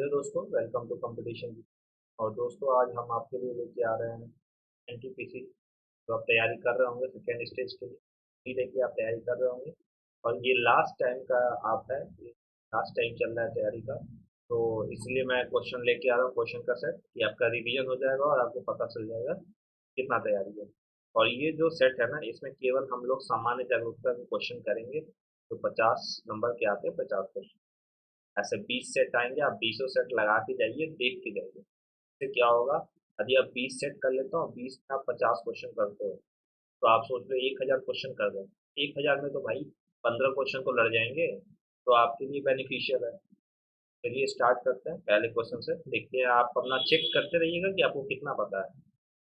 Hello दोस्तों, welcome to competition. और दोस्तों, आज हम आपके लिए लेके आ रहे हैं एनटीपीसी। तो आप तैयारी कर रहे होंगे सेकेंड स्टेज के लिए। उम्मीद है कि आप तैयारी कर रहे होंगे और ये लास्ट टाइम का आप है, लास्ट टाइम चल रहा है तैयारी का। तो इसलिए मैं क्वेश्चन लेके आ रहा हूँ, क्वेश्चन का सेट, कि आपका रिवीजन हो जाएगा और आपको पता चल जाएगा कितना तैयारी है। और ये जो सेट है ना, इसमें केवल हम लोग सामान्य जागरूकता के क्वेश्चन करेंगे। तो 50 नंबर के आते हैं, 50 क्वेश्चन। ऐसे 20 सेट आएंगे, आप 20 सेट लगा के जाइए, देख के जाइए। इससे क्या होगा, यदि आप 20 सेट कर लेते हो, 20 में आप 50 क्वेश्चन करते हो, तो आप सोच लो 1000 क्वेश्चन कर रहे हैं। 1000 में तो भाई 15 क्वेश्चन तो लड़ जाएंगे, तो आपके लिए बेनिफिशियल है। चलिए स्टार्ट करते हैं पहले क्वेश्चन से। देखिए, आप अपना चेक करते रहिएगा कि आपको कितना पता है,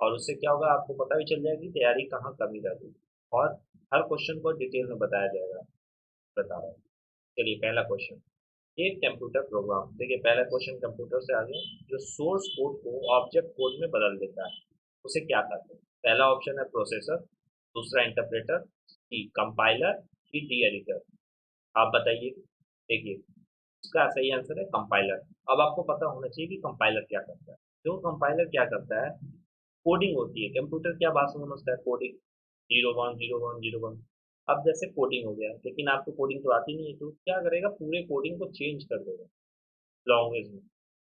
और उससे क्या होगा, आपको पता भी चल जाएगा कि तैयारी कहाँ कमी रह गई। और हर क्वेश्चन को डिटेल में बताया जाएगा, बता रहा हूँ। चलिए पहला क्वेश्चन, एक कंप्यूटर प्रोग्राम। देखिए पहला क्वेश्चन कंप्यूटर से आगे, जो सोर्स कोड को ऑब्जेक्ट कोड में बदल देता है, उसे क्या कहते हैं? पहला ऑप्शन है प्रोसेसर, दूसरा interpreter, C compiler, C D editor. आप बताइए। देखिए, इसका सही आंसर है कंपाइलर। अब आपको पता होना चाहिए कि कंपाइलर क्या करता है। जो कंपाइलर क्या करता है, कोडिंग होती है। कंप्यूटर क्या भाषा में समझता है? कोडिंग। 010101। अब जैसे कोडिंग हो गया, लेकिन आपको कोडिंग तो आती नहीं है, तो क्या करेगा, पूरे कोडिंग को चेंज कर देगा लैंग्वेज में।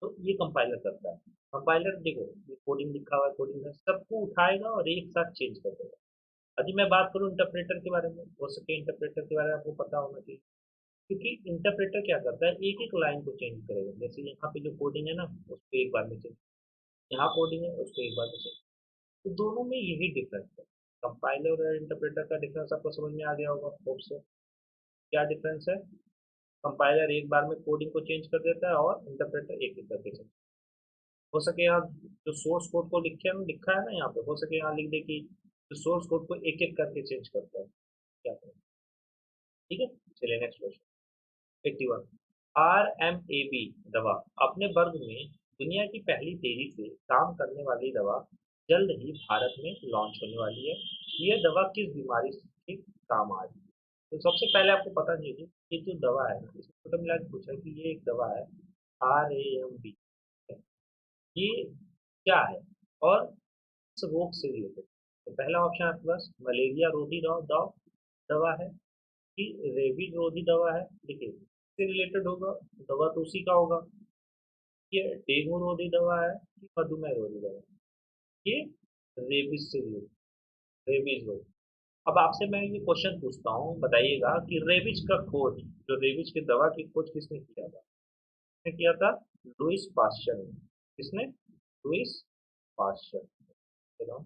तो ये कंपाइलर करता है। कंपाइलर देखो, ये कोडिंग लिखा हुआ है, कोडिंग है, सबको उठाएगा और एक साथ चेंज कर देगा। यदि मैं बात करूँ इंटरप्रेटर के बारे में, हो सके इंटरप्रेटर के बारे में आपको पता होना चाहिए, क्योंकि इंटरप्रेटर क्या करता है, एक एक लाइन को चेंज करेगा। जैसे यहाँ पे जो कोडिंग है ना, उसको एक बार में चेंज, यहाँ कोडिंग है उसको एक बार में चेंज। तो दोनों में यही डिफरेंस है। कंपाइलर और इंटरप्रेटर का डिफरेंस आपको समझ में आ गया होगा होप से। क्या डिफरेंस है? कंपाइलर एक बार में कोडिंग को चेंज कर देता है और इंटरप्रेटर एक एक करके चेंज। हो सके आप जो सोर्स कोड को लिखा है ना यहाँ पे, हो सके यहाँ लिख दे कि जो सोर्स कोड को एक एक करके चेंज करता है। क्या करें? ठीक है, चलिए next question. 81, R M A B दवा अपने वर्ग में दुनिया की पहली तेजी से काम करने वाली दवा जल्द ही भारत में लॉन्च होने वाली है। यह दवा किस बीमारी के काम आ रही है? तो सबसे पहले आपको पता चाहिए कि ये जो दवा है ना, इसमें छोटा मिला के पूछा कि ये एक दवा है, RAMB। ये क्या है और किस रोग से रिलेटेड? तो पहला ऑप्शन आपके पास मलेरिया रोधी दवा दवा है, कि रेबीज रोधी दवा है। देखिए, इससे रिलेटेड होगा, दवा तो उसी का होगा। ये डेंगू रोधी दवा है कि मधुमेह रोधी दवा है? ये रेबीज से रिलेटेड, रेबीज रोधी। अब आपसे मैं ये क्वेश्चन पूछता हूँ, बताइएगा कि रेबीज का खोज, जो रेबीज की दवा की खोज किसने किया था? किसने किया था? लुइस पास्चर ने। किसने? Louis Pasteur. चलो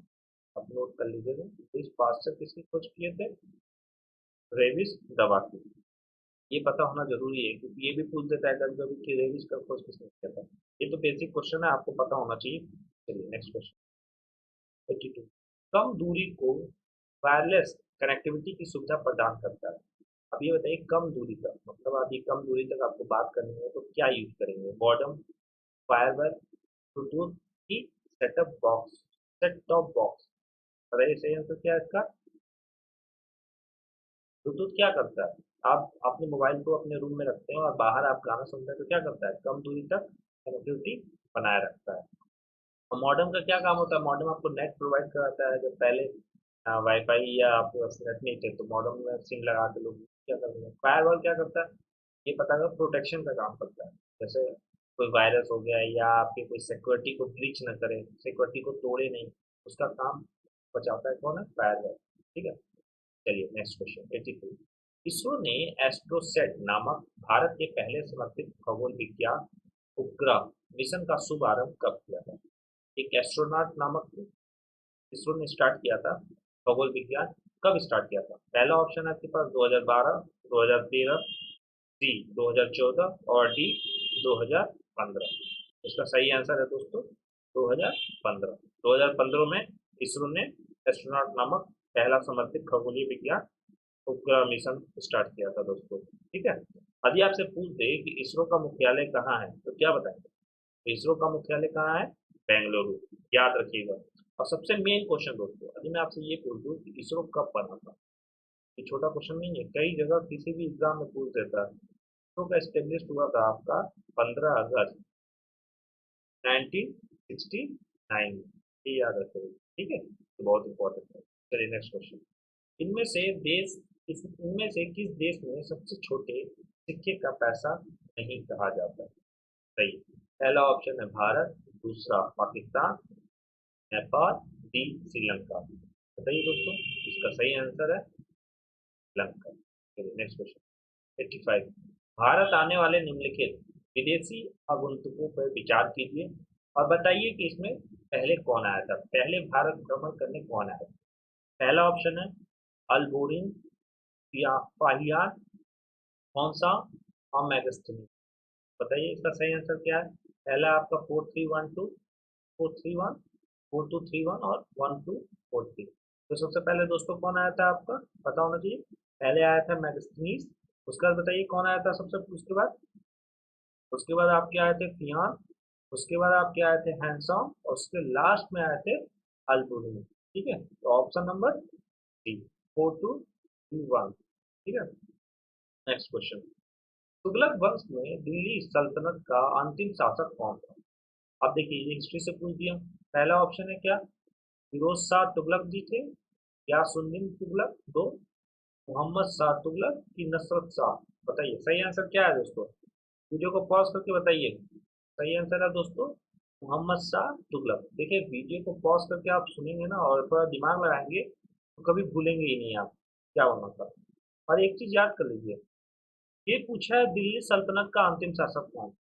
आप नोट कर लीजिएगा, लुइस पास्चर किसकी खोज किए थे? रेबीज दवा की। ये पता होना जरूरी है, क्योंकि ये भी पूछ देता है कभी कभी कि रेबीज का खोज किसने किया था। ये तो बेसिक क्वेश्चन है, आपको पता होना चाहिए। चलिए नेक्स्ट क्वेश्चन। 82, कम दूरी को वायरलेस कनेक्टिविटी की सुविधा प्रदान करता है। अब ये बताइए, कम दूरी तक मतलब अभी कम दूरी तक आपको बात करनी है तो क्या यूज करेंगे? मॉडेम, फाइबर, ब्लूटूथ की setup box, set top box. बताइए सही आंसर क्या है इसका? ब्लूटूथ क्या करता है, आप अपने मोबाइल को अपने रूम में रखते हैं और बाहर आप गाना सुनते हैं, तो क्या करता है, कम दूरी तक कनेक्टिविटी बनाए रखता है। और मॉडेम का क्या काम होता है? मॉडेम आपको नेट प्रोवाइड कराता है। जब पहले वाईफाई या आपके पास नेट नहीं थे, तो मॉडेम में सिम लगा के लोग क्या करते हैं। फायरवॉल क्या करता है? ये पता कर प्रोटेक्शन का काम करता है। जैसे कोई वायरस हो गया या आपके कोई सिक्योरिटी को ब्रीच न करे, सिक्योरिटी को तोड़े नहीं, उसका काम बचाता है कौन है? फायरवॉल। ठीक है, चलिए नेक्स्ट क्वेश्चन। 83, इसरो ने एस्ट्रोसेट नामक भारत के पहले समर्पित खगोल विज्ञान उपग्रह मिशन का शुभारंभ कब किया था? एक एस्ट्रोनॉट नामक इसरो ने स्टार्ट किया था खगोल विज्ञान, कब स्टार्ट किया था? पहला ऑप्शन है आपके पास 2012, 2013, सी 2014 और डी 2015। इसका सही आंसर है दोस्तों 2015। 2015 में इसरो ने एस्ट्रोनॉट नामक पहला समर्पित खगोलीय विज्ञान उपग्रह मिशन स्टार्ट किया था दोस्तों। ठीक है, यदि आपसे पूछ दे कि इसरो का मुख्यालय कहाँ है, तो क्या बताएंगे? इसरो का मुख्यालय कहाँ है? बेंगलुरु। याद रखिएगा। और सबसे मेन क्वेश्चन दोस्तों, यदि मैं आपसे ये पूछ दूं कि इसरो कब बना था, ये छोटा क्वेश्चन नहीं है, कई जगह किसी भी एग्जाम में पूछ देता है। इसरो का एस्टेब्लिश हुआ था आपका 15 अगस्त 1969 में, ये याद रखो, ठीक है, तो बहुत इंपॉर्टेंट है। चलिए नेक्स्ट क्वेश्चन। इनमें से इनमें से किस देश में सबसे छोटे सिक्के का पैसा नहीं कहा जाता? सही, पहला ऑप्शन है भारत, दूसरा पाकिस्तान, नेपाल, डी श्रीलंका। बताइए दोस्तों, इसका सही आंसर है श्रीलंका। चलिए नेक्स्ट क्वेश्चन 85। भारत आने वाले निम्नलिखित विदेशी आगंतुकों पर विचार कीजिए और बताइए कि इसमें पहले कौन आया था, पहले भारत भ्रमण करने कौन आया था। पहला ऑप्शन है अल्बोरिन फाहियान, कौन सा, और मैगस्टिनी। बताइए इसका सही आंसर क्या है। पहला आपका 4312, 431, 4231 और 1243। तो सबसे पहले दोस्तों कौन आया था, आपका पता होना चाहिए। पहले आया था मैगस्टीनीज, उसके बाद बताइए कौन आया था सबसे, उसके बाद आपके आए थे फियान, उसके बाद आपके आए थे हैंडसॉन्ग, और उसके लास्ट में आए थे अल्बुनिन। ठीक है, तो ऑप्शन नंबर डी, 4231। ठीक है, नेक्स्ट क्वेश्चन। तुगलक वंश में दिल्ली सल्तनत का अंतिम शासक कौन था? अब देखिए ये हिस्ट्री से पूछ दिया। पहला ऑप्शन है क्या, फिरोज शाह तुगलक जी थे, यासुद्दीन तुगलक दो, मोहम्मद शाह तुगलक की नसरत शाह। बताइए सही आंसर क्या है दोस्तों, वीडियो को पॉज करके बताइए। सही आंसर है दोस्तों मोहम्मद शाह तुगलक। देखिए वीडियो को पॉज करके आप सुनेंगे ना और थोड़ा दिमाग लगाएंगे तो कभी भूलेंगे ही नहीं आप क्या होना था। और एक चीज याद कर लीजिए, ये पूछा है दिल्ली सल्तनत का अंतिम शासक कौन,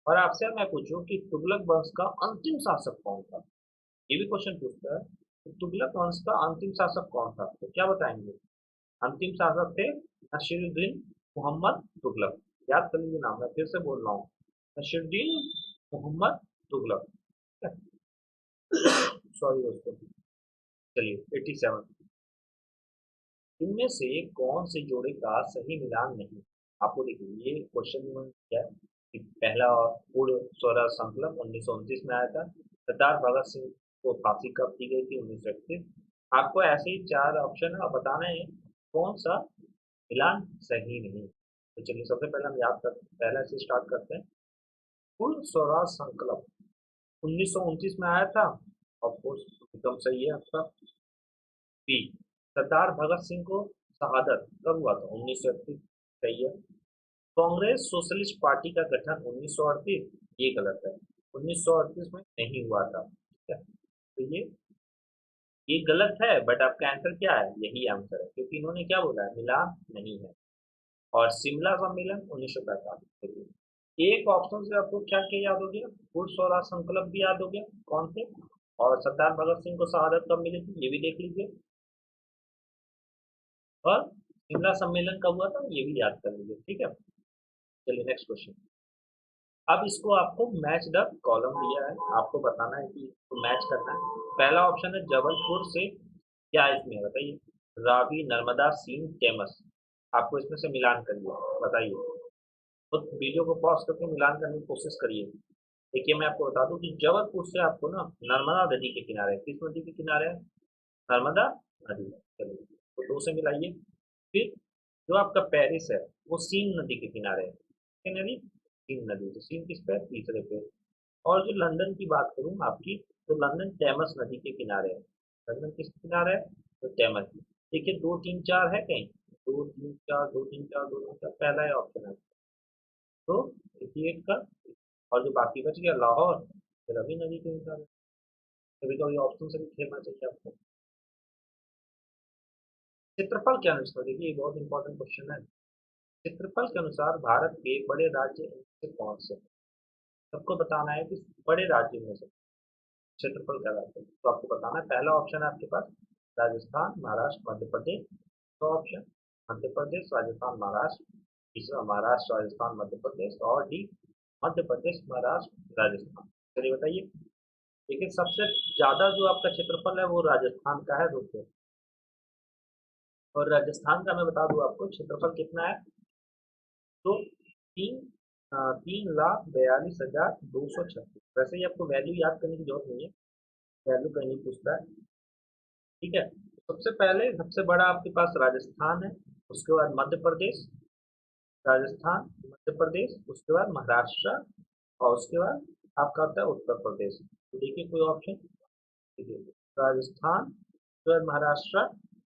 और आपसे मैं पूछूं कि तुगलक वंश का अंतिम शासक कौन था, ये भी क्वेश्चन पूछता है कि तुगलक वंश का अंतिम शासक कौन था, तो क्या बताएंगे। अंतिम शासक थे नसीरुद्दीन मोहम्मद तुगलक। याद कर लीजिए नाम, मैं फिर से बोल रहा हूँ, नसीरुद्दीन मोहम्मद तुगलक। सॉरी दोस्तों। चलिए 87। इनमें से कौन से जोड़े का सही मिलान नहीं। आपको देखिए ये क्वेश्चन में क्या है कि पहला पूर्ण स्वराज संकल्प 1929 में आया था, सरदार भगत सिंह को फांसी कब दी गई थी, 1931। आपको ऐसे ही चार ऑप्शन है और बताना है कौन सा मिलान सही नहीं। तो चलिए सबसे पहले हम याद करते हैं, पहला से स्टार्ट करते हैं। पूर्ण स्वराज संकल्प 1929 में आया था, ऑफ कोर्स एकदम सही है आपका। बी, सरदार भगत सिंह को शहादत कब हुआ था, 1931। सही है। कांग्रेस सोशलिस्ट पार्टी का गठन 1938, ये गलत है, 1938 में नहीं हुआ था। ठीक है, तो ये गलत है, बट आपका आंसर क्या है, यही आंसर है, क्योंकि इन्होंने क्या बोला है, मिलान नहीं है। और शिमला सम्मेलन 1945। एक ऑप्शन से आपको क्या क्या याद हो गया, पूर्ण स्वराज संकल्प भी याद हो गया कौन थे, और सरदार भगत सिंह को शहादत कब मिली थी ये भी देख लीजिए, और शिमला सम्मेलन कब हुआ था ये भी याद कर लीजिए। ठीक है, चलिए नेक्स्ट क्वेश्चन। अब इसको आपको मैच द कॉलम दिया है, आपको बताना है कि इसको मैच करना है। पहला ऑप्शन है जबलपुर से, क्या इसमें बताइए, रावी, नर्मदा, सींध, टेमस। आपको इसमें से मिलान करिए, बताइए। तो वीडियो को पॉज करके मिलान करने की कोशिश करिए। देखिए मैं आपको बता दूं कि जबलपुर से आपको ना नर्मदा नदी के किनारे, किस नदी के किनारे है, नर्मदा नदी। चलिए तो दो से मिलाइए। फिर जो आपका पेरिस है वो सीन नदी के किनारे है, क्या नदी, सीन नदी, तो सीन किस पे, तीसरे पे। और जो लंदन की बात करूँ आपकी, तो लंदन टेमस नदी के किनारे है। लंदन किस किनारे है, तो टेमस। देखिए 2 3 4 है कहीं, 2 3 4 2 3 4 2 3 4, पहला है ऑप्शन है तो 88 का। और जो बाकी बच गया लाहौर, तो रवि नदी के किनारे। कभी कभी ऑप्शन से भी खेलना चाहिए आपको। क्षेत्रफल के अनुसार देखिए, ये बहुत इंपॉर्टेंट क्वेश्चन है। क्षेत्रफल के अनुसार भारत के बड़े राज्य इनमें से कौन से हैं? सबको बताना है कि बड़े राज्य में से क्षेत्रफल क्या रहता है, तो आपको बताना है। पहला ऑप्शन है आपके पास राजस्थान, महाराष्ट्र, मध्य प्रदेश। तो ऑप्शन मध्य प्रदेश, राजस्थान, महाराष्ट्र। तीसरा महाराष्ट्र, राजस्थान, मध्य प्रदेश। और डी मध्य प्रदेश, महाराष्ट्र, राजस्थान। चलिए बताइए। लेकिन सबसे ज्यादा जो आपका क्षेत्रफल है वो राजस्थान का है दोस्तों। और राजस्थान का मैं बता दूं आपको क्षेत्रफल कितना है, तो 3,42,46। वैसे ही आपको वैल्यू याद करने की जरूरत नहीं है, वैल्यू कहीं नहीं पूछता है। ठीक है, सबसे पहले सबसे बड़ा आपके पास राजस्थान है, उसके बाद मध्य प्रदेश, राजस्थान, मध्य प्रदेश, उसके बाद महाराष्ट्र, और उसके बाद आपका आता है उत्तर प्रदेश। तो देखिए कोई ऑप्शन, देखिए राजस्थान, उसके बाद महाराष्ट्र,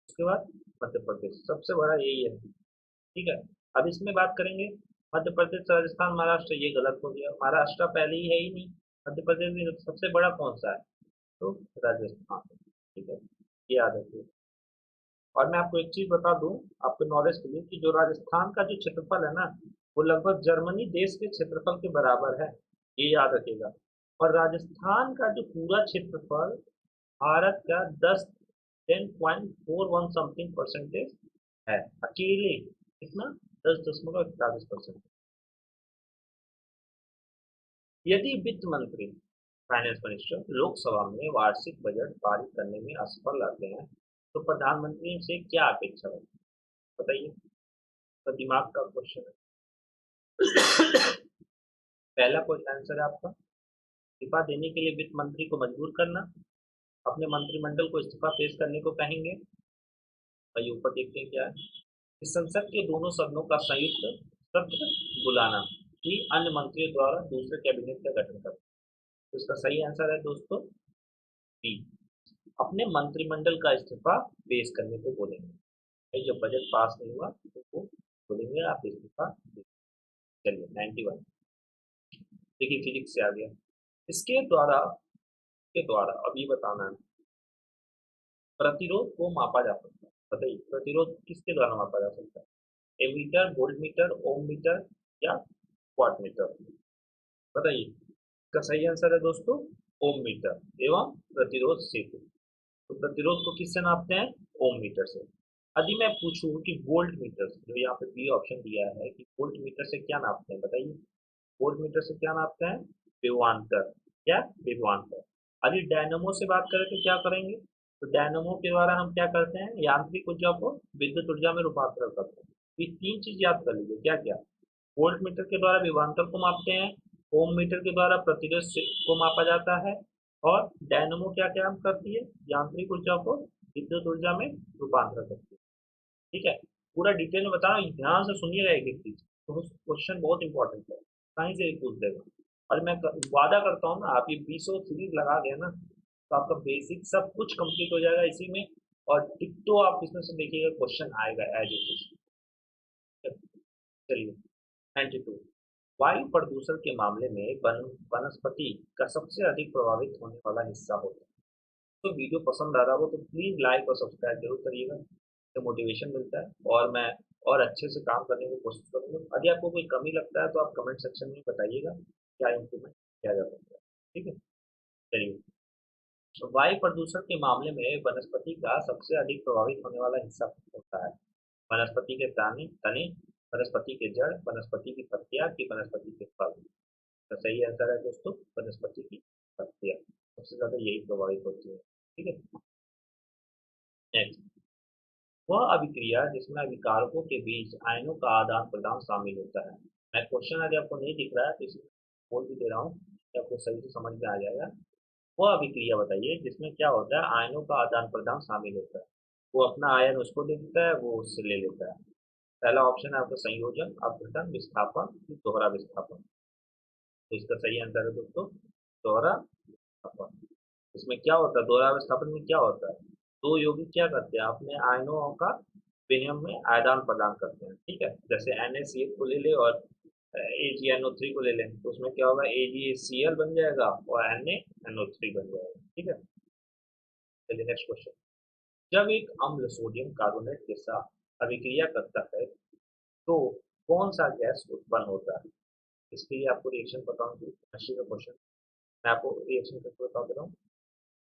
उसके बाद मध्य प्रदेश, सबसे बड़ा यही है। ठीक है। अब इसमें बात करेंगे मध्य प्रदेश, राजस्थान, महाराष्ट्र, ये गलत हो गया, महाराष्ट्र पहले ही है ही नहीं। मध्य प्रदेश में सबसे बड़ा कौन सा है? तो राजस्थान। ठीक है, ये याद रखिए। और मैं आपको एक चीज बता दूं, आपको नॉलेज के लिए, कि जो राजस्थान का जो क्षेत्रफल है ना, वो लगभग जर्मनी देश के क्षेत्रफल के बराबर है। ये याद रखिएगा। और राजस्थान का जो पूरा क्षेत्रफल भारत का 10.41 समथिंग परसेंटेज है, अकेले। कितना? 10.41%। यदि वित्त मंत्री, फाइनेंस मिनिस्टर, लोकसभा में वार्षिक बजट पारित करने में असफल रहते हैं, तो प्रधानमंत्री से क्या अपेक्षा है? बताइए। तो दिमाग का क्वेश्चन है। पहला क्वेश्चन आंसर है आपका, इस्तीफा देने के लिए वित्त मंत्री को मजबूर करना, अपने मंत्रिमंडल को इस्तीफा पेश करने को कहेंगे। आइए ऊपर देखते हैं क्या है। इस संसद के दोनों सदनों का संयुक्त सत्र बुलाना, कि अन्य मंत्रियों द्वारा दूसरे कैबिनेट का गठन करना। तो इसका सही आंसर है दोस्तों बी, अपने मंत्रिमंडल का इस्तीफा पेश करने को बोलेंगे। भाई जब बजट पास नहीं हुआ तो वो बोलेंगे आप इस्तीफा दे। चलिए 91। देखिए फिजिक्स से आ गया। इसके द्वारा, के द्वारा अब ये बताना है, प्रतिरोध को मापा जा सकता है। बताइए प्रतिरोध किसके द्वारा मापा जा सकता है? एमीटर, वोल्ट मीटर, ओम मीटर, या वाट मीटर? बताइए। इसका सही आंसर है दोस्तों ओम मीटर एवं प्रतिरोध सेतु। तो प्रतिरोध को किससे नापते हैं? ओम मीटर से। यदि मैं पूछूं कि वोल्ट मीटर से, जो यहाँ पे बी ऑप्शन दिया है कि वोल्ट मीटर से क्या नापते हैं, बताइए। वोल्ट मीटर से क्या नापते हैं? विभवांतर। क्या? विभवांतर। यदि डायनमो से बात करें तो क्या करेंगे? तो डायनमो के द्वारा हम क्या करते हैं? यांत्रिक ऊर्जा को विद्युत ऊर्जा में रूपांतरण करते हैं। ये तीन चीज याद कर लीजिए, क्या क्या? वोल्ट मीटर के द्वारा विभवांतर को मापते हैं, ओम मीटर के द्वारा प्रतिरोध को मापा जाता है, और डायनमो क्या काम करती है? यांत्रिक ऊर्जा को विद्युत ऊर्जा में रूपांतरण करती है। ठीक है। पूरा डिटेल में बता रहा हूँ, ध्यान से सुनिएगा एक एक चीज, तो क्वेश्चन बहुत इंपॉर्टेंट है, कहीं से भी पूछ देगा। और मैं वादा करता हूँ ना, आप ये 20 सीरीज लगा गए ना, तो आपका बेसिक सब कुछ कंप्लीट हो जाएगा इसी में। और टिकटो आप इसमें से देखिएगा क्वेश्चन आएगा एज इट इज। चलिए 92। वायु प्रदूषण के मामले में वनस्पति का सबसे अधिक प्रभावित होने वाला हिस्सा होता है। तो वीडियो पसंद आ रहा हो तो प्लीज लाइक और सब्सक्राइब जरूर करिएगा, तो मोटिवेशन मिलता है और मैं और अच्छे से काम करने की कोशिश करूंगा। यदि आपको कोई कमी लगता है तो आप कमेंट सेक्शन में बताइएगा, क्या इम्प्रूवमेंट किया जा सकता है। ठीक है। चलिए, तो वायु प्रदूषण के मामले में वनस्पति का सबसे अधिक प्रभावित होने वाला हिस्सा होता है। वनस्पति के तने तने, वनस्पति के जड़, वनस्पति की पत्तियां, की वनस्पति के फल। तो सही आंसर है दोस्तों वनस्पति की पत्तियां, सबसे ज्यादा यही प्रभावित होती है। ठीक है। नेक्स्ट, वह अभिक्रिया जिसमें अभिकारकों के बीच आयनों का आदान प्रदान शामिल होता है। मैं क्वेश्चन यदि आपको नहीं दिख रहा है तो इसमें बोल भी दे रहा हूँ कि आपको सही से समझ में आ जाएगा। वह अभिक्रिया बताइए जिसमें क्या होता है? आयनों का आदान प्रदान शामिल होता है। वो अपना आयन उसको दे देता है, वो उससे ले लेता है। पहला ऑप्शन है आपका संयोजन, अपघटन, विस्थापन, दोहरा विस्थापन। तो इसका सही आंसर है दोस्तों दोहरा विस्थापन। इसमें क्या होता है? दोहरा विस्थापन में क्या होता है? दो यौगिक क्या करते हैं? अपने आयनों का विनिमय में आदान प्रदान करते हैं। ठीक है। जैसे NaCl को ले ले और AgNO3 को ले लें, तो उसमें क्या होगा? AgCl बन जाएगा और NaNO3 बन जाएगा। ठीक है। चलिए नेक्स्ट क्वेश्चन। जब एक अम्ल सोडियम कार्बोनेट के साथ अभिक्रिया करता है तो कौन सा गैस उत्पन्न होता है? इसके लिए आपको रिएक्शन बताऊंगी, अच्छी का क्वेश्चन। मैं आपको रिएक्शन करके बता दे रहा हूँ।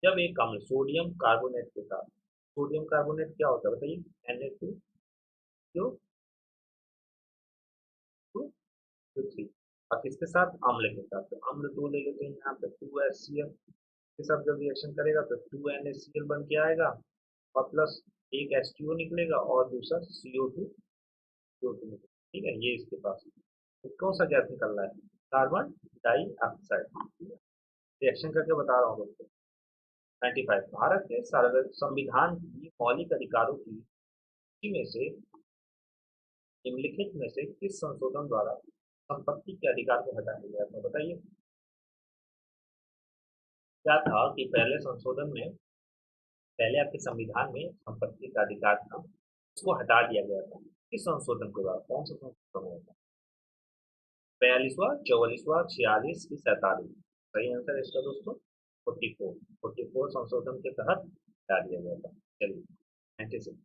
जब एक अम्ल सोडियम कार्बोनेट के साथ, सोडियम कार्बोनेट क्या होता है बताइए? Na2 क्यों टू टू थ्री। और किसके साथ? अम्ल के साथ। तो अम्ल दो ले लेते हैं यहाँ पे, 2HCl के साथ जब रिएक्शन करेगा तो 2NaCl बन के आएगा, और प्लस एक H2O निकलेगा और दूसरा CO2 निकलेगा। ठीक है, ये इसके पास तो कौन सा गैस निकल रहा है? Carbon dioxide. रिएक्शन करके बता रहा हूँ दोस्तों। 95। भारत के संविधान की मौलिक अधिकारों की सूची में से, निम्नलिखित में से किस संशोधन द्वारा संपत्ति के अधिकार को हटा दिया गया था? बताइए। क्या था कि पहले संशोधन में, पहले आपके संविधान में संपत्ति का अधिकार था, उसको हटा दिया गया था। इस संशोधन के बाद कौन सा संशोधन हुआ था? 42वां, 44वां, 46 की 47? सही आंसर है इसका दोस्तों 44। 44 संशोधन के तहत हटा दिया गया था। चलिए 96।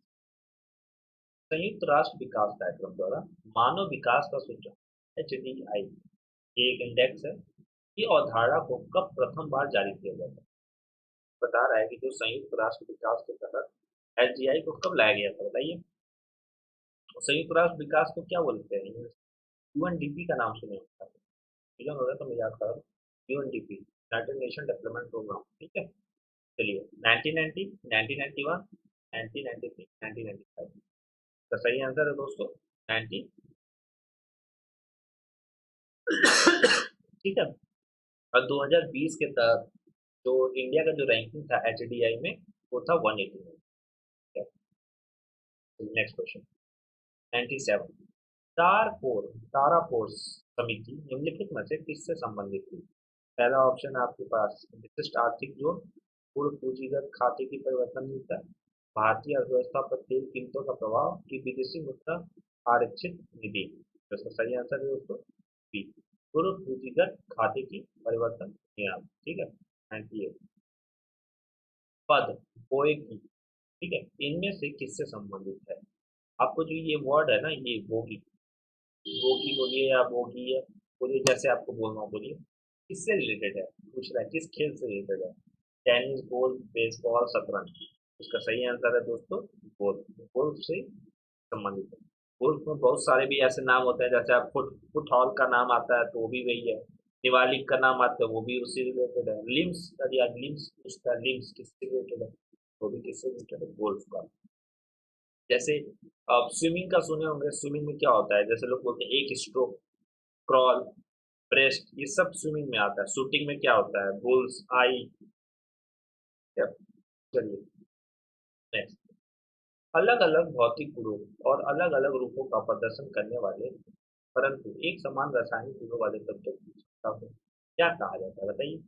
संयुक्त राष्ट्र विकास कार्यक्रम द्वारा मानव विकास का सूचक HDI, ये एक इंडेक्स है, ये अवधारणा को कब प्रथम बार जारी किया गया था? बता रहा है कि जो संयुक्त राष्ट्र विकास के तहत HDI को कब लाया गया था, बताइए। संयुक्त राष्ट्र विकास को क्या बोलते हैं? UNDP का नाम सुने होगा, मिलन होगा तो मैं याद कर, UNDP, United Nation Development Programme, ठीक है। चलिए 1990, 1991, 1993, 1995 का सही आंसर है दोस्तों 90। ठीक है। और 2020 के तहत जो इंडिया का जो रैंकिंग था HDI में, वो था 189। Next question 97। तारापोर समिति निम्नलिखित में से किससे संबंधित थी? पहला ऑप्शन है आपके पास विशिष्ट आर्थिक जोन, पूर्व पूंजीगत खाते की परिवर्तन नीति, भारतीय अर्थव्यवस्था पर तेल कीमतों का प्रभाव, की विदेशी मुद्रा आरक्षित निधि। तो इसका सही आंसर है दोस्तों बी, पूर्व पूंजीगत खाते की परिवर्तन नियम, ठीक है। 98। पद बोए की, ठीक है, इनमें से किससे संबंधित है? आपको जो ये वर्ड है ना, ये बोगी, बोगी बोलिए या बोगी है बोलिए, जैसे आपको बोलना हो बोलिए, किससे रिलेटेड है? पूछ रहा है किस खेल से रिलेटेड है? टेनिस, गोल्फ, बेसबॉल, शतरंज? इसका सही आंसर है दोस्तों गोल्फ, गोल्फ से संबंधित है। गोल्फ में बहुत सारे भी ऐसे नाम होते हैं, जैसे आप फुटहॉल का नाम आता है तो वो भी वही है, दिवाली का नाम आता है वो भी उससे रिलेटेड है, लिम्स, यदि आप लिम्स पूछता है, लिम्स किससे रिलेटेड है, वो भी किससे रिलेटेड है? गोल्फ का। जैसे आप स्विमिंग का सुने होंगे, स्विमिंग में क्या होता है, जैसे लोग बोलते हैं एक स्ट्रोक, क्रॉल, ब्रेस्ट, ये सब स्विमिंग में आता है। शूटिंग में क्या होता है? बुल्स आई। चलिए नेक्स्ट। अलग अलग भौतिक गुणों और अलग अलग रूपों का प्रदर्शन करने वाले परंतु एक समान रासायनिक गुणों वाले तत्वों की क्षमता को क्या कहा जाता है, बताइए।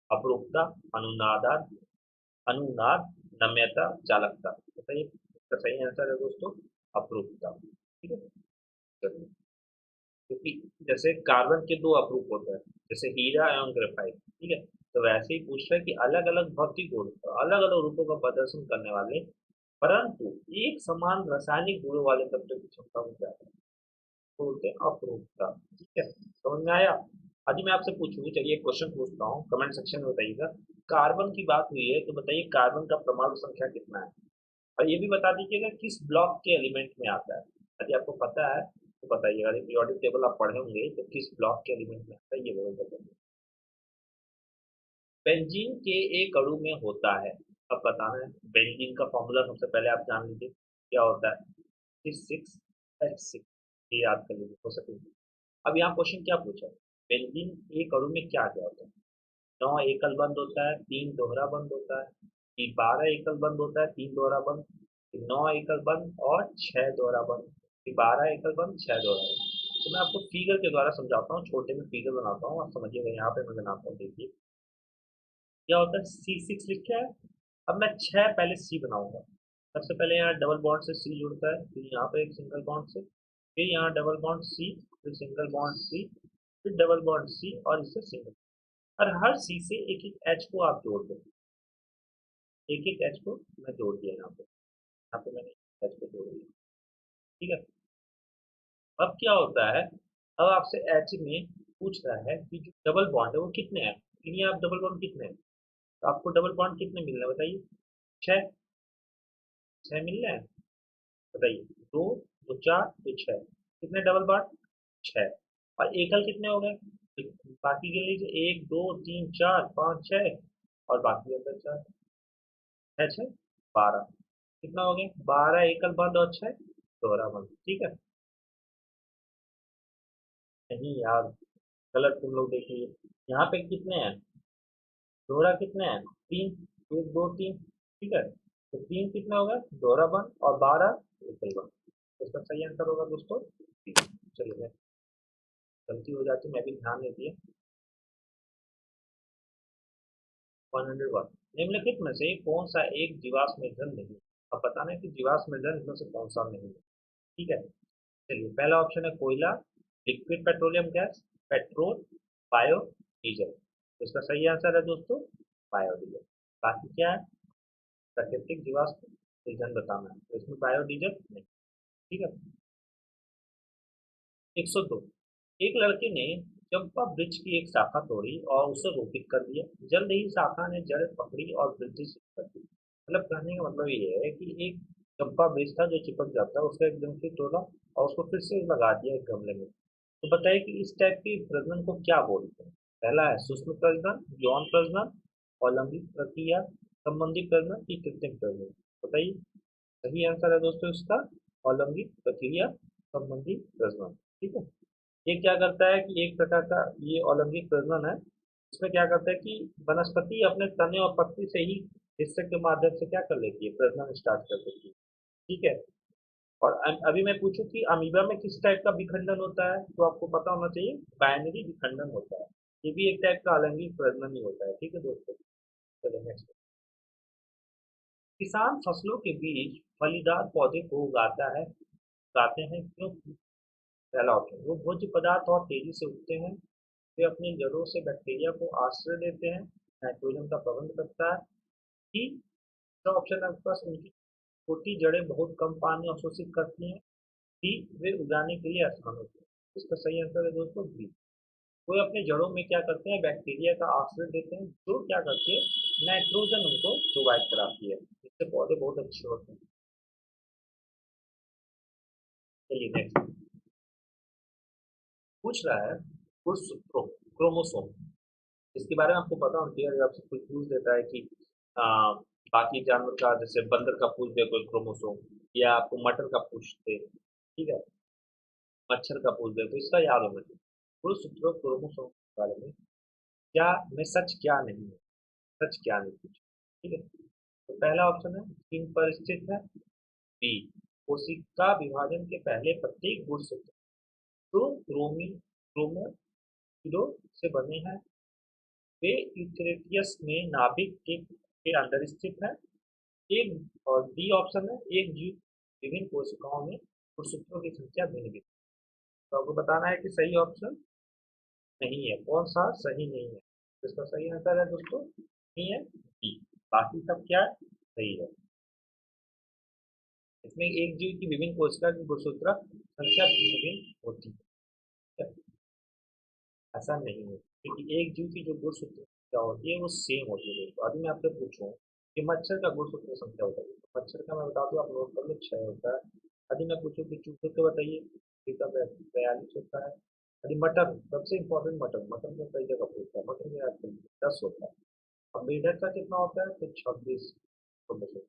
अपरूपता, अनुनादार, अनुनाद, नम्यता, चालकता, बताइए। इसका सही आंसर है दोस्तों अपरूपता, ठीक है। चलिए, क्योंकि जैसे कार्बन के दो अपरूप होते हैं, जैसे हीरा एवं ग्रेफाइट, ठीक है, तो वैसे ही पूछ रहा है कि अलग अलग भौतिक गुण अलग अलग रूपों का प्रदर्शन करने वाले परंतु एक समान रासायनिक गुणों वाले तत्वों की क्षमता को क्या है? तो बोलते हैं अपरूपता, ठीक है। समझ में आया? आज मैं आपसे पूछूंगी, चलिए क्वेश्चन पूछता हूँ, कमेंट सेक्शन में बताइएगा। कार्बन की बात हुई है तो बताइए कार्बन का परमाणु संख्या कितना है? और ये भी बता दीजिएगा किस ब्लॉक के एलिमेंट में आता है। यदि आपको पता है तो बताइएगा, यदि पीरियोडिक टेबल आप पढ़े होंगे तो किस ब्लॉक के एलिमेंट में आता है ये जरूर बताइए। बेंजीन के एक अणु में होता है, अब बताना है बेंजीन का फॉर्मूला, सबसे पहले आप जान लीजिए क्या होता है, 6H6, ये याद कर लीजिए हो सके। अब यहाँ क्वेश्चन क्या पूछा है, बेंजीन एक अणु में क्या क्या होता है? 9 एकल बंद होता है, 3 दोहरा बंद होता है, कि 12 एकल बंद होता है, 3 दोहरा बंद, कि 9 एकल बंद और 6 दोहरा बंद, कि 12 एकल बंद 6 दोहरा बंद। तो मैं आपको फिगर के द्वारा समझाता हूँ, छोटे में फिगर बनाता हूँ, आप समझिएगा। यहाँ पे मैं बनाता हूँ, देखिए क्या होता है, C6 लिखा है। अब मैं 6 पहले सी बनाऊंगा। सबसे पहले यहाँ डबल बॉन्ड से सी जुड़ता है, फिर यहाँ पे एक सिंगल बॉन्ड से, फिर यहाँ डबल बॉन्ड सी, फिर सिंगल बॉन्ड सी, फिर डबल बॉन्ड सी और इससे सिंगल। और हर सी से एक एक एच को आप जोड़ दो, एक एक एच को मैं जोड़ दिया यहाँ पे मैंने एच को जोड़ दिया, ठीक है। अब क्या होता है, अब आपसे एच में पूछ रहा है कि जो डबल बॉन्ड है वो कितने हैं, यानी आप डबल बॉन्ड कितने हैं, तो आपको डबल बॉन्ड कितने मिल रहे हैं बताइए? 6, 6 मिल रहे हैं, बताइए। दो, दो चार, दो छः, कितने डबल बॉन्ड? 6। और एकल कितने हो गए? तो बाकी के लीजिए, 1 2 3 4 5 6, और बाकी अंदर 4, 6 6 12, कितना हो गया? 12 एकल बंद और 6 दोहरा बंद, ठीक है। नहीं यार, गलत तुम लोग देखिए, यहाँ पे कितने हैं दोहरा, कितने हैं? 3, 1 2 3, ठीक है। तो 3 कितने हो गए दोहरा बंद और 12 एकल बंद, इसका सही आंसर होगा दोस्तों 3। चलिए, गलती हो जाती मैं भी ध्यान नहीं दिए। 101 निम्नलिखित में से कौन सा एक जीवाश्म ईंधन नहीं है? अब बताना है कि जीवाश्म ईंधन इसमें से कौन सा नहीं है। ठीक है, चलिए पहला ऑप्शन है कोयला, liquid petroleum gas, petrol, bio diesel. तो इसका सही आंसर है दोस्तों बायो डीजल। बाकी क्या है, प्राकृतिक जीवाश्म ईंधन बताना है, तो इसमें बायो डीजल नहीं। ठीक है, 102 एक लड़के ने चंपा वृक्ष की एक शाखा तोड़ी और उसे रोपित कर दिया। जल्द ही शाखा ने जड़ पकड़ी और वृद्धि शुरू कर दी। मतलब कहने का मतलब ये है कि एक चंपा वृक्ष था जो चिपक जाता है, उसका एकदम से तोड़ा और उसको फिर से लगा दिया एक गमले में। तो बताइए कि इस टाइप के प्रजनन को क्या बोलते हैं। पहला है सूक्ष्म प्रजनन, यौन प्रजनन, अलैंगिक प्रक्रिया संबंधी प्रजनन की कृत्रिम प्रजनन। बताइए, सही आंसर है दोस्तों इसका अलैंगिक प्रक्रिया संबंधी प्रजनन। ठीक है, ये क्या करता है कि एक प्रकार का ये अलैंगिक प्रजनन है। इसमें क्या करता है कि वनस्पति अपने तने और पत्ती से ही हिस्से के माध्यम से क्या कर लेती है, प्रजनन स्टार्ट कर देती है। ठीक है, और अभी मैं पूछूं कि अमीबा में किस टाइप का विखंडन होता है, तो आपको पता होना चाहिए बाइनरी विखंडन होता है। ये भी एक टाइप का अलैंगिक प्रजनन ही होता है। ठीक है दोस्तों, चलिए नेक्स्ट। किसान फसलों के बीच फलीदार पौधे को उगाते हैं क्योंकि पहला ऑप्शन वो भोज्य पदार्थ और तेजी से उगते हैं, वे अपनी जड़ों से बैक्टीरिया को आश्रय देते हैं, नाइट्रोजन का प्रबंध करता है। डी ऑप्शन है आपके पास, उनकी छोटी जड़ें बहुत कम पानी अवशोषित करती हैं। डी वे उगाने के लिए आसान होते हैं। इसका सही आंसर है दोस्तों बी। वे अपने जड़ों में क्या करते हैं, बैक्टीरिया का आश्रय देते हैं, जो क्या करती है नाइट्रोजन उनको प्रोवाइड कराती है, इससे पौधे बहुत अच्छे होते हैं। चलिए नेक्स्ट पूछ रहा है गुणसूत्रों, क्रोमोसोम, इसके बारे में आपको पता होना चाहिए। अगर आपसे कोई पूछ देता है कि आ, बाकी जानवर का, जैसे बंदर का पूछ दे कोई क्रोमोसोम, या आपको मटर का पूछ दे, ठीक है, मच्छर का पूछ दे, तो इसका याद होना चाहिए गुणसूत्रों क्रोमोसोम के बारे में क्या में सच क्या नहीं है, सच क्या नहीं पूछा। ठीक है, तो पहला ऑप्शन है जीन पर स्थित है। बी कोशिका विभाजन के पहले प्रत्येक गुणसूत्र दो क्रोमो से बने हैं, वे यूकेरियोट्स में नाभिक के अंदर स्थित है। एक और डी ऑप्शन है एक जीव विभिन्न कोशिकाओं में गुणसूत्रों की संख्या भिन्न भिन्न। तो आपको बताना है कि सही ऑप्शन नहीं है, कौन सा सही नहीं है। तो इसका सही आंसर है दोस्तों नहीं है डी, बाकी सब क्या है सही है। इसमें एक जीव की विभिन्न कोशिका की गुणसूत्र संख्या भिन्न भिन्न होती है, ऐसा नहीं है, क्योंकि एक जीव की जो गुणसूत्र संख्या होती है वो सेम होती है दोस्तों। अभी मैं आपसे पूछूं कि मच्छर का गुणसूत्र संख्या होता है, तो मच्छर का मैं बता दूं आप नोट कर लो 6 होता है। यदि मैं पूछूं कि चूहे का बताइए, चूहे का 42 होता है। यदि मटन, सबसे इम्पोर्टेंट मटन, मटन में कई जगह पूछता है, मटन में आपको 10 होता है। अब मेढक का कितना होता है, तो 26 होता है।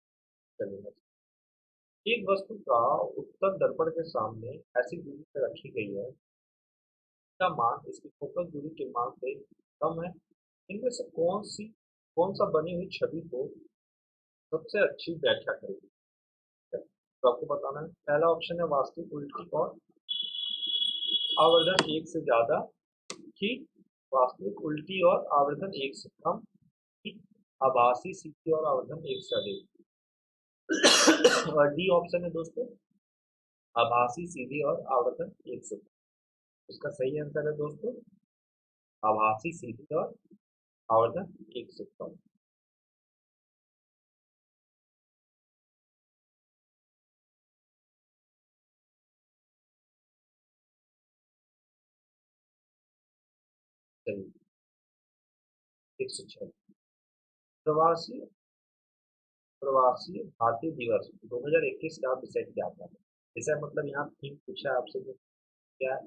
चलिए next। एक वस्तु का उत्तर दर्पण के सामने ऐसी दूरी पर रखी गई है, इसका मान इसकी फोकस दूरी के मान से कम है। इनमें से कौन सा बनी हुई छवि को सबसे अच्छी व्याख्या करेगी। तो आपको बताना है, पहला ऑप्शन है वास्तविक उल्टी और आवर्धन एक से ज्यादा, ठीक, वास्तविक उल्टी और आवर्धन एक से कम, ठीक, आभासी सीधी और आवर्धन एक से अधिक। और डी ऑप्शन है दोस्तों आभासी सीधी और आवर्धन एक से कम। इसका सही आंसर है दोस्तों आभासी सीधी और आवर्धन एक से कम। चलिए 106 प्रवासी प्रवासी भारतीय दिवस 2021 का विषय क्या था। विषय मतलब यहाँ थीम पूछा है आपसे, क्या है।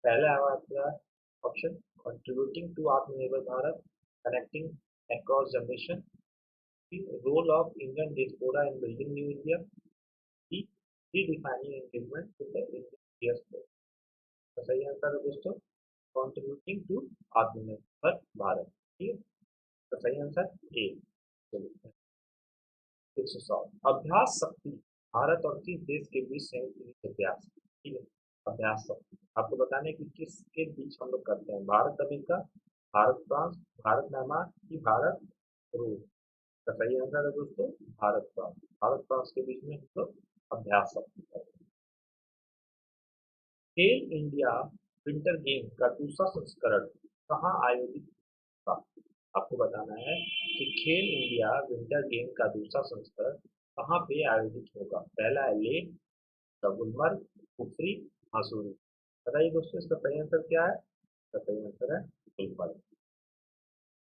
पहला है आपका option contributing to Aatmanirbhar Bharat, connecting across generation, role of Indian diaspora in building new India, D redefining engagement with the Indian diaspora. तो सही आंसर है दोस्तों कंट्रीब्यूटिंग टू आत्मनिर्भर भारत। ठीक है, तो सही आंसर ए। चलिए 107 अभ्यास शक्ति भारत और किस देश के बीच संयुक्त युद्ध अभ्यास। ठीक है, अभ्यास शक्ति आपको बताने की किसके बीच हम लोग करते हैं, Bharat America, Bharat France, Bharat Myanmar की भारत रूस का सही आंसर है दोस्तों भारत फ्रांस। भारत फ्रांस के बीच में हम लोग अभ्यास करते हैं। खेल इंडिया विंटर गेम का दूसरा संस्करण कहाँ आयोजित होगा? आपको बताना है कि खेल इंडिया विंटर गेम का दूसरा संस्करण कहाँ पे आयोजित होगा। पहला है लेह, गुलमर्ग, कुफरी, मसूरी। बताइए दोस्तों इसका सही आंसर क्या है? इसका सही आंसर है गुलमर्ग।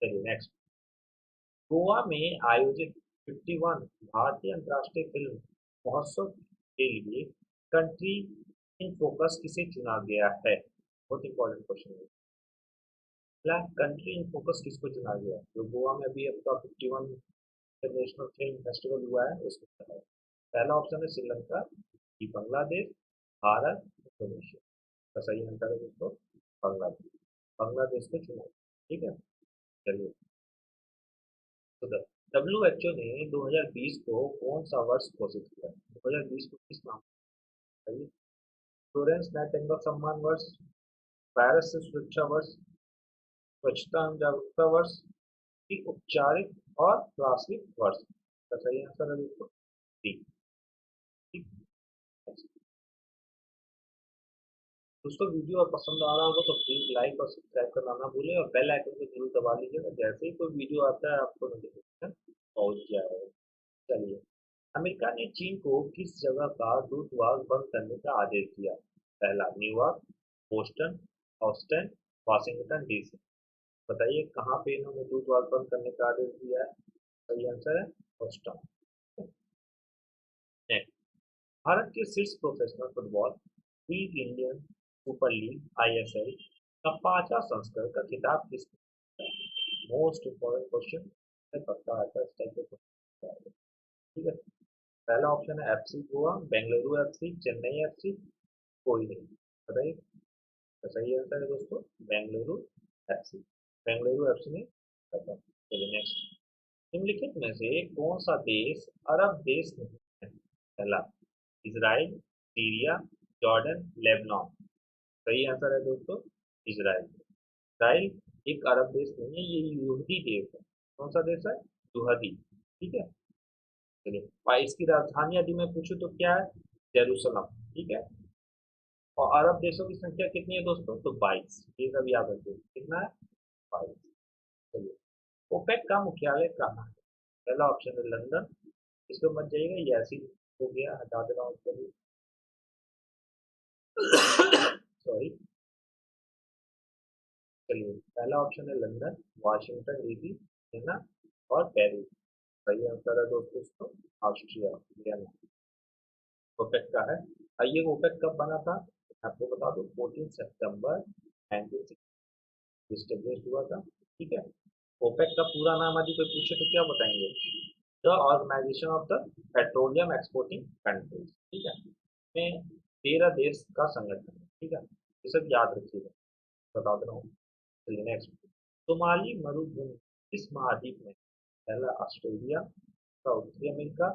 चलिए नेक्स्ट। गोवा में आयोजित 51 भारतीय अंतर्राष्ट्रीय फिल्म महोत्सव के लिए कंट्री इन फोकस किसे चुना गया है? बहुत इंपॉर्टेंट क्वेश्चन है। पहला कंट्री इन फोकस किसको चुना गया? जो गोवा में अभी आपका 51 इंटरनेशनल फिल्म फेस्टिवल हुआ है उसको चुना है। पहला ऑप्शन है श्रीलंका, बी बांग्लादेश, भारत, इंडोनेशिया। का सही आंसर है दोस्तों बांग्लादेश। बांग्लादेश को चुना। ठीक है। चलिए तो WHO ने 2020 को कौन सा वर्ष घोषित किया? 2020 को किस नाम से? फ्लोरेंस नाइटिंगेल सम्मान वर्ष, पेरिस से सुरक्षा वर्ष, स्वच्छता एवं जागरूकता वर्ष की औपचारिक और वास्तविक वर्ष। का सही आंसर है दोस्तों डी। ठीक है। दोस्तों वीडियो और पसंद आ रहा होगा तो प्लीज लाइक और सब्सक्राइब करना ना भूलें और बेल आइकन को जरूर दबा लीजिएगा। जैसे ही कोई वीडियो आता है आपको नोटिफिकेशन पहुंच जाएगा। चलिए। अमेरिका ने चीन को किस जगह का दूतावास बंद करने का आदेश दिया? पहला New York, Boston, Austin, Washington DC. बताइए कहाँ पे इन्होंने दूतावास बंद करने का आदेश दिया है? सही आंसर है बोस्टन। नेक्स्ट। भारत के शीर्ष professional football league Indian super league ISL का पांचवा संस्करण का खिताब किसने जीता? मोस्ट इम्पोर्टेंट क्वेश्चन है, पक्का आता है इस टाइप के क्वेश्चन। ठीक है। पहला ऑप्शन है FC Goa, Bengaluru FC, Chennai FC, कोई नहीं। बताइए। तो सही आंसर है दोस्तों बेंगलुरु FC। बेंगलुरु FC ने जीता। चलिए नेक्स्ट। निम्नलिखित में से कौन सा देश अरब देश नहीं है? पहला इजराइल, सीरिया, जॉर्डन, लेबनान। सही आंसर है दोस्तों इजराइल। इजराइल एक अरब देश नहीं है, ये यहूदी देश है। कौन सा देश है? यहूदी। ठीक है। चलिए और इसकी राजधानी यदि मैं पूछूं तो क्या है? जेरूसलम। ठीक है। और अरब देशों की संख्या कितनी है दोस्तों? तो 22। ये सब याद रखिए कितना है? 22। चलिए। ओपेक का मुख्यालय कहाँ है? पहला ऑप्शन है लंदन। इसको मत जाइएगा, ये ऐसी हो गया, हटा दे रहा हूँ उसको भी। सॉरी। चलिए पहला ऑप्शन है लंदन, वाशिंगटन डीसी, है ना, और पेरिस। सही आंसर है दोस्तों इसको ऑस्ट्रिया, वियना। ओपेक का है। और ये ओपेक कब बना था? आपको बता दो 14 सितंबर 1960 स्टेब्लिश हुआ था। ठीक है। ओपेक का पूरा नाम यदि कोई पूछे तो क्या बताएंगे? The Organization of the Petroleum Exporting Countries. ठीक है। में 13 देश का संगठन है। ठीक है। ये सब याद रखिएगा, बता दे रहा हूँ। चलिए नेक्स्ट। सोमाली मरुभूमि किस महाद्वीप में? पहला ऑस्ट्रेलिया, दूसरा उत्तरी अमेरिका,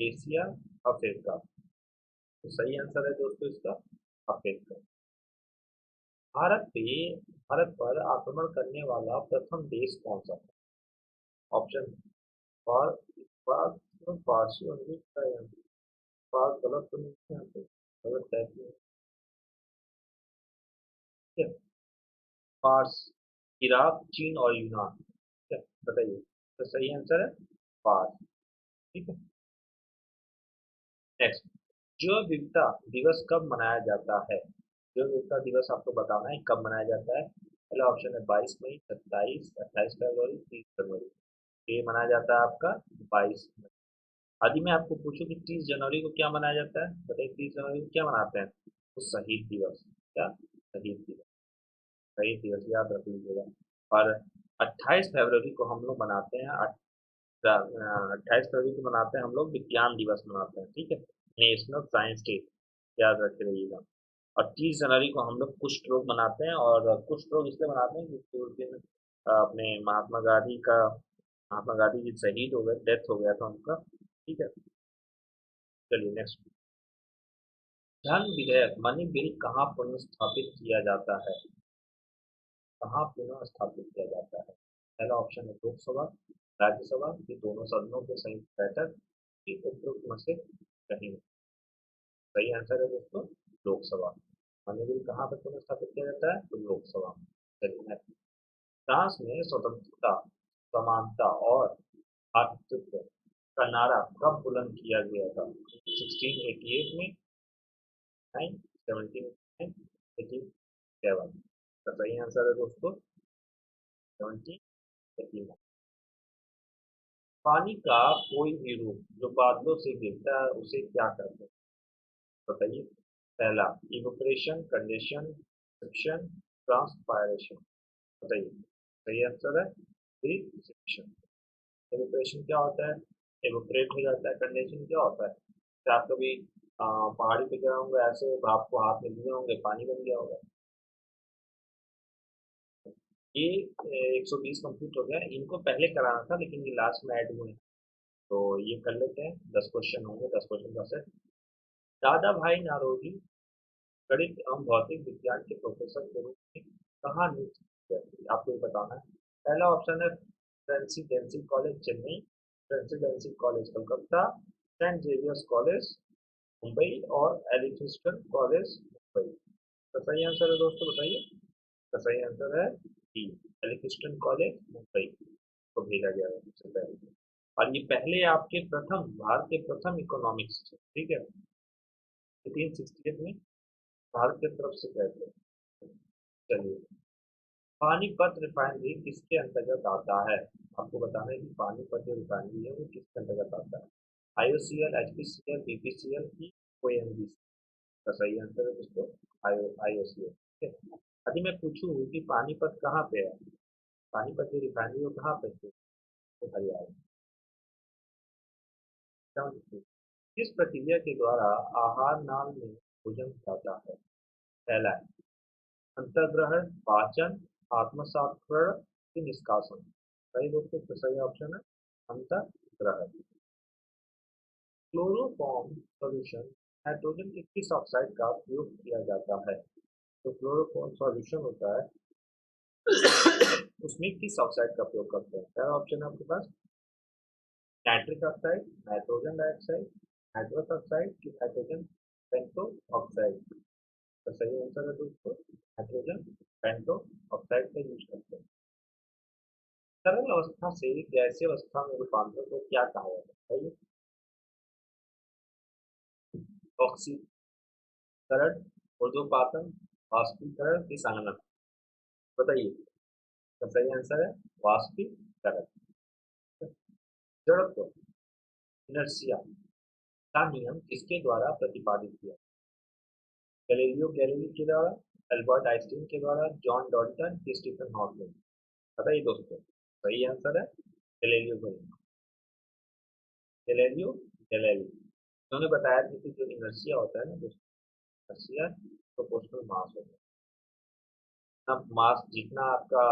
एशिया, अफ्रीका। तो सही आंसर है दोस्तों इसका अफ्रीका। भारत पे भारत पर आक्रमण करने वाला प्रथम देश कौन सा था? ऑप्शन पार पार पारसी अमेरिका या पार गलत तो नहीं है यहाँ पे? गलत टाइप में है। पार्स, इराक, चीन और यूनान। ठीक है। बताइए तो सही आंसर है पार्स। ठीक है। नेक्स्ट। जैव विविधता दिवस कब मनाया जाता है? जैव विविधता दिवस आपको बताना है कब मनाया जाता है। पहला ऑप्शन है 22 मई, 27, 28 फरवरी, 30 जनवरी। ये मनाया जाता है आपका 22 मई। यदि मैं आपको पूछूं कि 30 जनवरी को क्या मनाया जाता है, बताइए 30 जनवरी को क्या मनाते हैं? तो शहीद दिवस। क्या? शहीद दिवस। शहीद दिवस याद रख लीजिएगा। और 28 फरवरी को हम लोग मनाते हैं 28 फरवरी को मनाते हैं हम लोग विज्ञान दिवस मनाते हैं। ठीक है। National science day. याद रखे रहिएगा। और 30 जनवरी को हम लोग कुष्ठ रोग मनाते हैं, और कुष्ठ रोग इसलिए मनाते हैं क्योंकि उस दिन अपने महात्मा गांधी जी शहीद हो गए, डेथ हो गया था उनका। ठीक है। चलिए नेक्स्ट। धन विधेयक मनी बिल कहाँ पुनर्स्थापित किया जाता है? कहाँ पुनः स्थापित किया जाता है? पहला ऑप्शन है लोकसभा, राज्यसभा की दोनों सदनों के संयुक्त बैठक की उपयुक्त में से कहीं। सही आंसर है दोस्तों लोकसभा। मनी बिल कहाँ पर पुनर्स्थापित किया जाता है? तो लोकसभा में। चलिए next। फ्रांस में स्वतंत्रता, समानता और भ्रातृत्व का नारा कब बुलंद किया गया था? 1688 में, 1789, 1887। तो सही आंसर है दोस्तों 1789। पानी का कोई भी रूप जो बादलों से गिरता है उसे क्या कहते हैं? बताइए। पहला इवोपरेशन, कंडेंसेशन, फ्रिक्शन, ट्रांसपायरेशन। बताइए। सही आंसर है फ्रिक्शन। इवोपरेशन क्या होता है? इवोपरेट हो जाता है। कंडेंसेशन क्या होता है? जैसे आप कभी पहाड़ी पे गए होंगे, ऐसे भाप को हाथ में लिए होंगे, पानी बन गया होगा। ये 120 कंप्लीट हो गया। इनको पहले कराना था लेकिन ये लास्ट में ऐड हुए हैं, तो ये कर लेते हैं। 10 क्वेश्चन होंगे, 10 क्वेश्चन का सेट। दादा भाई नारोजी गणित एवं भौतिक विज्ञान के प्रोफेसर के रूप में कहाँ नियुक्त किए गए? आपको ये बताना है। पहला ऑप्शन है Presidency College Chennai, Presidency College Calcutta, Saint Xavier's College Mumbai और एलिफिंस्टन कॉलेज मुंबई। तो सही आंसर है दोस्तों बताइए। तो सही आंसर है डी, एलिफिंस्टन कॉलेज मुंबई को भेजा गया है सबसे पहले। और ये पहले आपके प्रथम, भारत के प्रथम इकोनॉमिक्स थे, ठीक है। 1868 में भारत की तरफ से गए थे। चलिए, पानीपत रिफाइनरी किसके अंतर्गत आता है? आपको बताना है कि पानीपत जो रिफाइनरी है वो किसके अंतर्गत आता है? आईओसीएल, एचपीसीएल, बीपीसीएल की ओएनजीसी। का सही आंसर है दोस्तों आईओसीएल, ठीक है। यदि मैं पूछूं कि पानीपत कहाँ पे है, पानीपत जो रिफाइनरी वो कहाँ पे है? तो हरियाणा। किस प्रक्रिया के द्वारा आहार नाल में भोजन जाता है? पहला है अंतर्ग्रहण, पाचन, आत्मसात्करण की निष्कासन। सही दोस्तों, तो सही ऑप्शन है अंतर्ग्रहण। क्लोरोफॉर्म सॉल्यूशन नाइट्रोजन के किस ऑक्साइड का उपयोग किया जाता है? तो क्लोरोफॉर्म सॉल्यूशन होता है उसमें किस ऑक्साइड का उपयोग करते हैं? पहला ऑप्शन है आपके पास nitric oxide, nitrogen dioxide, nitrous oxide की नाइट्रोजन पेंटो ऑक्साइड। तो सही आंसर है दोस्तों नाइट्रोजन पेंटो ऑक्साइड का यूज करते हैं। तरल अवस्था से गैसीय अवस्था में रूपांतर को क्या कहा जाता है? ऑक्सीकरण, ऊर्ध्वपातन, वाष्पीकरण की संगणना। बताइए। तो सही आंसर है वाष्पीकरण। जड़त्व, इनर्शिया का नियम किसके द्वारा प्रतिपादित किया? गैलीलियो गैलीली के द्वारा, अल्बर्ट आइंस्टीन के द्वारा, जॉन डॉल्टन की, स्टीफन हॉकिंग। बताइए दोस्तों। सही आंसर है गैलीलियो गैलीली। गैलीलियो गैलीली उन्होंने बताया था कि जो इनर्शिया होता है ना दोस्तों, इनर्शिया प्रोपोर्शनल मास होता है ना। मास जितना आपका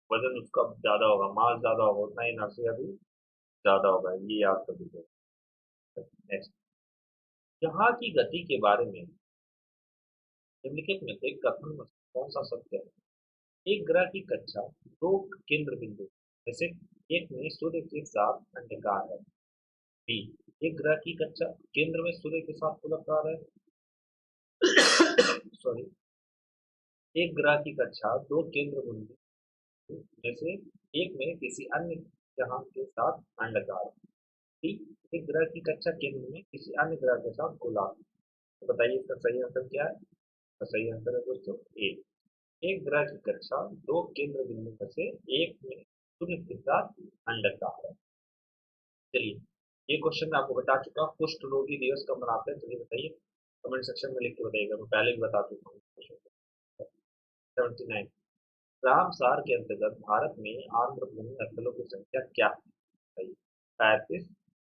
वजन उसका ज्यादा होगा, मास ज्यादा होगा, उतना इनर्शिया भी ज्यादा होगा। ये याद कर लीजिए। नेक्स्ट, जहाँ की गति के बारे में निम्नलिखित में से कथन में कौन सा सत्य है? एक ग्रह की कक्षा दो केंद्र बिंदु जैसे एक में सूर्य के साथ अंडाकार है। बी, एक ग्रह की कक्षा केंद्र में सूर्य के साथ गोलाकार है। सॉरी, एक ग्रह की कक्षा दो केंद्र बिंदु में से एक में किसी अन्य ग्रह के साथ अंडाकार है। डी, एक ग्रह की कक्षा केंद्र में किसी अन्य ग्रह के साथ गोलाकार। तो बताइए इसका सही आंसर क्या है? तो सही आंसर है दोस्तों ए, एक ग्रह की कक्षा दो केंद्र बिंदु में से एक में सूर्य के साथ अंडाकार है। चलिए, ये क्वेश्चन मैं आपको बता चुका हूँ। कुष्ठ रोगी दिवस कब मनाते हैं? चलिए बताइए, कमेंट सेक्शन में लिख के बताइएगा। मैं पहले भी बता चुका हूँ क्वेश्चन। 79, रामसार के अंतर्गत भारत में आर्द्र भूमि स्थलों की संख्या क्या है? 35,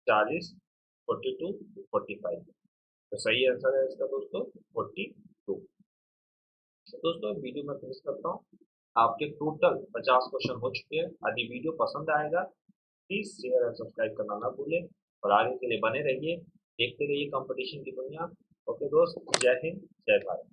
40, 42, 45। तो सही आंसर है इसका दोस्तों 42। दोस्तों वीडियो में फिनिश करता हूँ। आपके टोटल 50 क्वेश्चन हो चुके हैं। यदि वीडियो पसंद आएगा प्लीज शेयर और सब्सक्राइब करना ना भूलें और आगे के लिए बने रहिए, देखते रहिए कंपटीशन की दुनिया। ओके दोस्त, जय हिंद, जय भारत।